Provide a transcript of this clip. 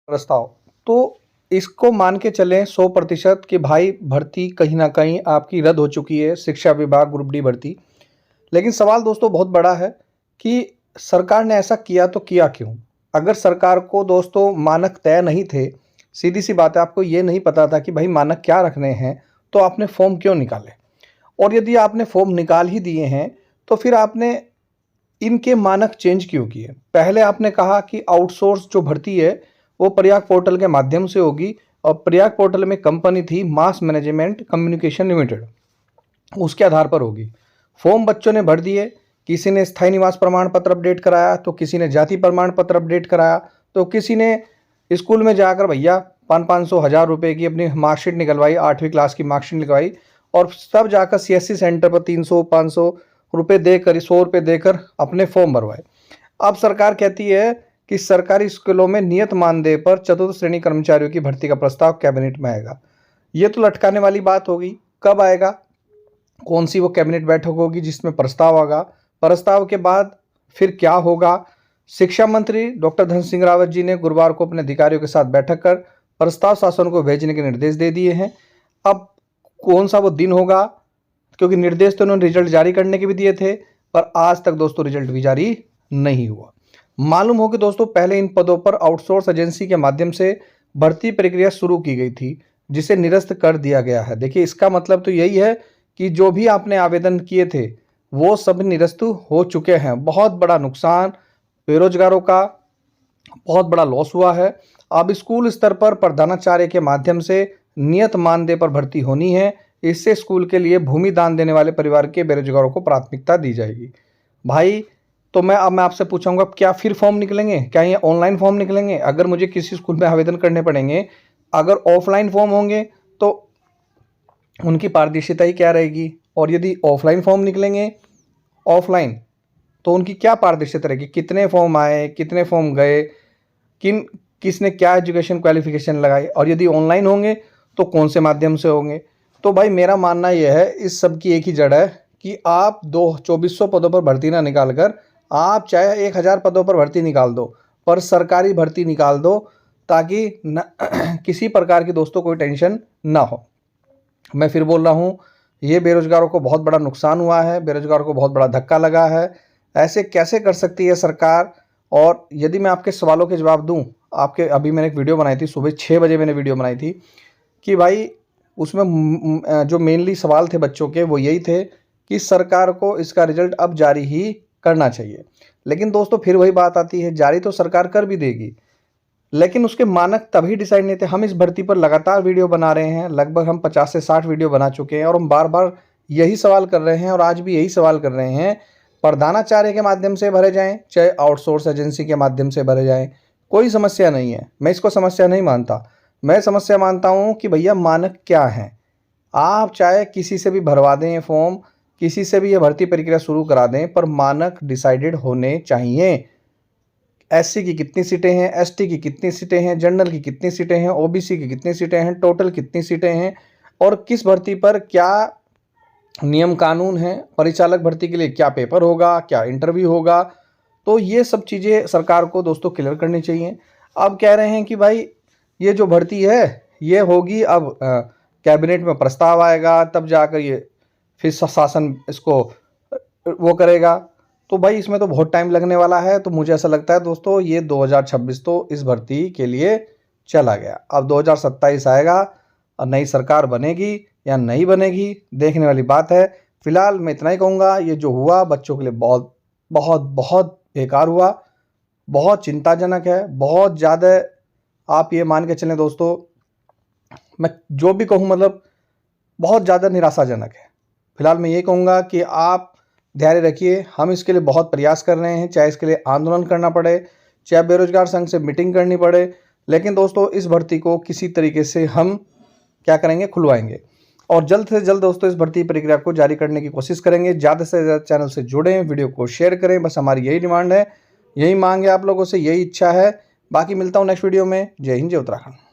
प्रस्ताव। तो इसको मान के चलें 100% कि भाई भर्ती कहीं न कहीं आपकी रद्द हो चुकी है, शिक्षा विभाग ग्रुप डी भर्ती। लेकिन सवाल दोस्तों बहुत बड़ा है कि सरकार ने ऐसा किया तो किया क्यों? अगर सरकार को दोस्तों मानक तय नहीं थे, सीधी-सी बात है आपको ये नहीं पता था कि भाई मानक क्या रखने हैं, तो आपने फॉर्म क्यों निकाले? और यदि आपने फॉर्म निकाल ही दिए हैं, तो फिर आपने इनके मानक चेंज क्यों किए? पहले आपने कहा कि आउटसोर्स जो भर्ती है, वो प्रयाग पोर्टल के माध्यम से होगी और प्रयाग पोर्टल में कंपनी थी मास मैनेजमेंट कम्युनिकेशन लिमिटेड, उसके आधार पर होगी। फॉर्म बच्चों ने भर दिए, किसी ने स्थायी निवास प्रमाण पत्र अपडेट कराया, तो किसी ने जाति प्रमाण पत्र अपडेट कराया, तो किसी ने स्कूल में जाकर भैया 500-500 हज़ार रुपये की अपनी मार्कशीट निकलवाई, 8वीं क्लास की मार्कशीट निकलवाई और तब जाकर सीएससी सेंटर पर 300-500 रुपये देकर 100 रुपये देकर अपने फॉर्म भरवाए। अब सरकार कहती है कि सरकारी स्कूलों में नियत मानदेय पर चतुर्थ श्रेणी कर्मचारियों की भर्ती का प्रस्ताव कैबिनेट में आएगा। ये तो लटकाने वाली बात होगी। कब आएगा? कौन सी वो कैबिनेट बैठक होगी जिसमें प्रस्ताव आएगा? प्रस्ताव के बाद फिर क्या होगा? शिक्षा मंत्री डॉक्टर धन सिंह रावत जी ने गुरुवार को अपने अधिकारियों के साथ बैठक कर प्रस्ताव शासन को भेजने के निर्देश दे दिए हैं। अब कौन सा वो दिन होगा, क्योंकि निर्देश तो उन्होंने रिजल्ट जारी करने के भी दिए थे, पर आज तक दोस्तों रिजल्ट भी जारी नहीं हुआ। मालूम हो कि दोस्तों पहले इन पदों पर आउटसोर्स एजेंसी के माध्यम से भर्ती प्रक्रिया शुरू की गई थी, जिसे निरस्त कर दिया गया है। देखिए इसका मतलब तो यही है कि जो भी आपने आवेदन किए थे वो सब निरस्त हो चुके हैं। बहुत बड़ा नुकसान बेरोजगारों का, बहुत बड़ा लॉस हुआ है। अब स्कूल स्तर पर प्रधानाचार्य के माध्यम से नियत मानदेय पर भर्ती होनी है। इससे स्कूल के लिए भूमि दान देने वाले परिवार के बेरोजगारों को प्राथमिकता दी जाएगी। भाई तो मैं आपसे पूछूंगा, क्या फिर फॉर्म निकलेंगे? क्या ये ऑनलाइन फॉर्म निकलेंगे? अगर मुझे किसी स्कूल में आवेदन करने पड़ेंगे, अगर ऑफलाइन फॉर्म होंगे तो उनकी पारदर्शिता ही क्या रहेगी? और यदि ऑफलाइन फॉर्म निकलेंगे ऑफलाइन, तो उनकी क्या पारदर्शिता रहेगी? कितने फॉर्म आए, कितने फॉर्म गए, किसने क्या एजुकेशन क्वालिफिकेशन लगाई? और यदि ऑनलाइन होंगे तो कौन से माध्यम से होंगे? तो भाई मेरा मानना यह है, इस सब की एक ही जड़ है कि आप 2400 पदों पर भर्ती ना निकाल कर आप चाहे 1000 पदों पर भर्ती निकाल दो, पर सरकारी भर्ती निकाल दो, ताकि न किसी प्रकार की दोस्तों कोई टेंशन ना हो। मैं फिर बोल रहा हूँ, ये बेरोजगारों को बहुत बड़ा नुकसान हुआ है, बेरोजगारों को बहुत बड़ा धक्का लगा है। ऐसे कैसे कर सकती है सरकार? और यदि मैं आपके सवालों के जवाब दूं, आपके अभी मैंने एक वीडियो बनाई थी, सुबह 6 बजे मैंने वीडियो बनाई थी कि भाई उसमें जो मेनली सवाल थे बच्चों के वो यही थे कि सरकार को इसका रिजल्ट अब जारी ही करना चाहिए। लेकिन दोस्तों फिर वही बात आती है, जारी तो सरकार कर भी देगी, लेकिन उसके मानक तभी डिसाइड नहीं थे। हम इस भर्ती पर लगातार वीडियो बना रहे हैं, लगभग हम 50 से 60 वीडियो बना चुके हैं और हम बार बार यही सवाल कर रहे हैं और आज भी यही सवाल कर रहे हैं। प्रधानाचार्य के माध्यम से भरे जाएं, चाहे आउटसोर्स एजेंसी के माध्यम से भरे जाएं, कोई समस्या नहीं है। मैं इसको समस्या नहीं मानता। मैं समस्या मानता हूं कि भैया मानक क्या है। आप चाहे किसी से भी भरवा दें फॉर्म, किसी से भी ये भर्ती प्रक्रिया शुरू करा दें, पर मानक डिसाइडेड होने चाहिए। एससी की कितनी सीटें हैं, एसटी की कितनी सीटें हैं, जनरल की कितनी सीटें हैं, ओबीसी की कितनी सीटें हैं, टोटल कितनी सीटें हैं और किस भर्ती पर क्या नियम कानून है, परिचालक भर्ती के लिए क्या पेपर होगा, क्या इंटरव्यू होगा। तो ये सब चीज़ें सरकार को दोस्तों क्लियर करनी चाहिए। अब कह रहे हैं कि भाई ये जो भर्ती है ये होगी, अब कैबिनेट में प्रस्ताव आएगा, तब जाकर ये फिर शासन इसको वो करेगा। तो भाई इसमें तो बहुत टाइम लगने वाला है। तो मुझे ऐसा लगता है दोस्तों ये 2026 तो इस भर्ती के लिए चला गया। अब 2027 आएगा और नई सरकार बनेगी या नहीं बनेगी, देखने वाली बात है। फिलहाल मैं इतना ही कहूँगा, ये जो हुआ बच्चों के लिए बहुत बहुत बहुत बेकार हुआ, बहुत चिंताजनक है, बहुत ज़्यादा। आप ये मान के चलें दोस्तों, मैं जो भी कहूँ मतलब बहुत ज़्यादा निराशाजनक है। फिलहाल मैं ये कहूँगा कि आप धैर्य रखिए, हम इसके लिए बहुत प्रयास कर रहे हैं, चाहे इसके लिए आंदोलन करना पड़े, चाहे बेरोजगार संघ से मीटिंग करनी पड़े, लेकिन दोस्तों इस भर्ती को किसी तरीके से हम क्या करेंगे, खुलवाएंगे और जल्द से जल्द दोस्तों इस भर्ती प्रक्रिया को जारी करने की कोशिश करेंगे। ज़्यादा से ज़्यादा चैनल से जुड़ें, वीडियो को शेयर करें, बस हमारी यही डिमांड है, यही मांग है आप लोगों से, यही इच्छा है। बाकी मिलता हूँ नेक्स्ट वीडियो में। जय हिंद, जय उत्तराखंड।